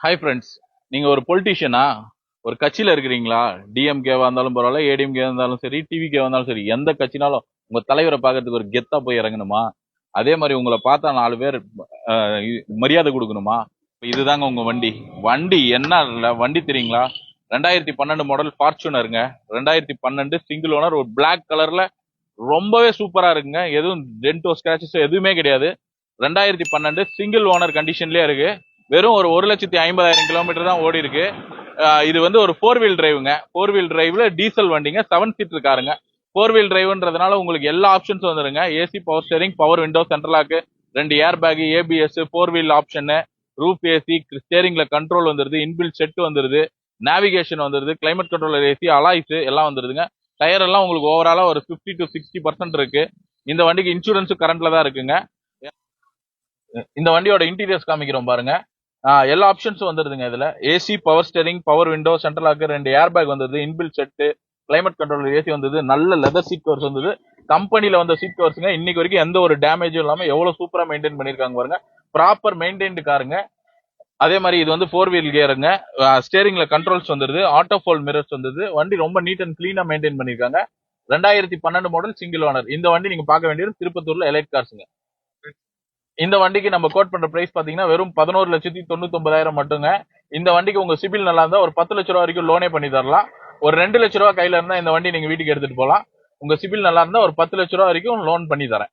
Hi friends. நீங்க ஒரு பொலிட்டிஷியனா, ஒரு கட்சியில இருக்கிறீங்களா? டிஎம்கேவா இருந்தாலும் பரவாயில்ல, ஏடிஎம்கே இருந்தாலும் சரி, டிவிகே இருந்தாலும் சரி, எந்த கட்சினாலும் உங்க தலைவரை பார்க்கறதுக்கு ஒரு கெத்தா போய் இறங்கணுமா? அதே மாதிரி உங்களை பார்த்தா 4 பேர் மரியாதை கொடுக்கணுமா? இப்ப இதுதாங்க உங்க வண்டி. வண்டி என்ன இல்ல வண்டி தெரியுங்களா? 2012 மாடல் ஃபார்ச்சுனருங்க. 2012 சிங்கிள் ஓனர், ஒரு Black கலர்ல ரொம்பவே சூப்பரா இருக்குங்க. எதுவும் டென்டோ ஸ்கிராச்சஸ் எதுவுமே கிடையாது. 2012 சிங்கிள் ஓனர் கண்டிஷன்லயே இருக்கு. வெறும் ஒரு 1,50,000 கிலோமீட்டர் தான் ஓடி இருக்கு. இது வந்து ஒரு 4 வீல் டிரைவுங்க. 4 வீல் டிரைவ்ல டீசல் வண்டிங்க, 7 சீட்டர் காருங்க. 4 வீல் டிரைவ்ன்றதுனால உங்களுக்கு எல்லா ஆப்ஷன்ஸும் வந்துருங்க. AC, power steering, power window, central lock, 2 air bag, ABS, 4 wheel option, roof AC, ஸ்டேரிங்ல கண்ட்ரோல் வந்துருது, இன்பில்ட் செட் வந்துருது, நேவிகேஷன் வந்துருது, கிளைமேட் கண்ட்ரோலர் ஏசி, அலாய்ஸ் எல்லாம் வந்துருதுங்க. டயர் எல்லாம் உங்களுக்கு ஓவராலா ஒரு 50 to 60% இருக்கு. இந்த வண்டிக்கு இன்சூரன்ஸ் கரண்ட்ல தான் இருக்குங்க. இந்த வண்டியோட இன்டீரியர்ஸ் காமிக்கிறோம் பாருங்க. எல்லா ஆப்ஷன்ஸும் வந்துருதுங்க. இதுல AC, power steering, power window, central lock, 2 air bag வந்தது, இன்பில் செட்டு, கிளைமேட் கண்ட்ரோல் ஏசி வந்தது, நல்ல லெதர் சீட் கவர்ஸ் வந்தது. கம்பெனில வந்த சீட் கவர்ஸுங்க. இன்னைக்கு வரைக்கும் எந்த ஒரு டேமேஜும் இல்லாம எவ்வளவு சூப்பரா மெயின்டைன் பண்ணிருக்காங்க பாருங்க. ப்ராப்பர் மெயின்டைன்டு காருங்க. அதே மாதிரி இது வந்து 4 வீல் கியருங்க. ஸ்டேரிங்ல கண்ட்ரோல்ஸ் வந்துருது, ஆட்டோ ஃபோல் மிரர்ஸ் வந்தது. வண்டி ரொம்ப நீட் அண்ட் கிளீனா மெயின்டைன் பண்ணிருக்காங்க. 2012 மாடல் சிங்கிள் ஓனர். இந்த வண்டி நீங்க பார்க்க வேண்டியது திருப்பத்தூர்ல எலைட் கார்ஸ்ங்க. இந்த வண்டிக்கு நம்ம கோட் பண்ற பிரைஸ் பாத்தீங்கன்னா வெறும் 11,99,000 மட்டுங்க. இந்த வண்டிக்கு உங்க சிபில் நல்லா இருந்தா ஒரு 10 லட்ச ரூபா வரைக்கும் லோனே பண்ணி தரலாம். ஒரு 2 லட்ச ரூபா கையில இருந்தா இந்த வண்டி நீங்க வீட்டுக்கு எடுத்துட்டு போலாம். உங்க சிபில் நல்லா இருந்தா ஒரு 10 லட்ச ரூபா வரைக்கும் லோன் பண்ணி தரேன்.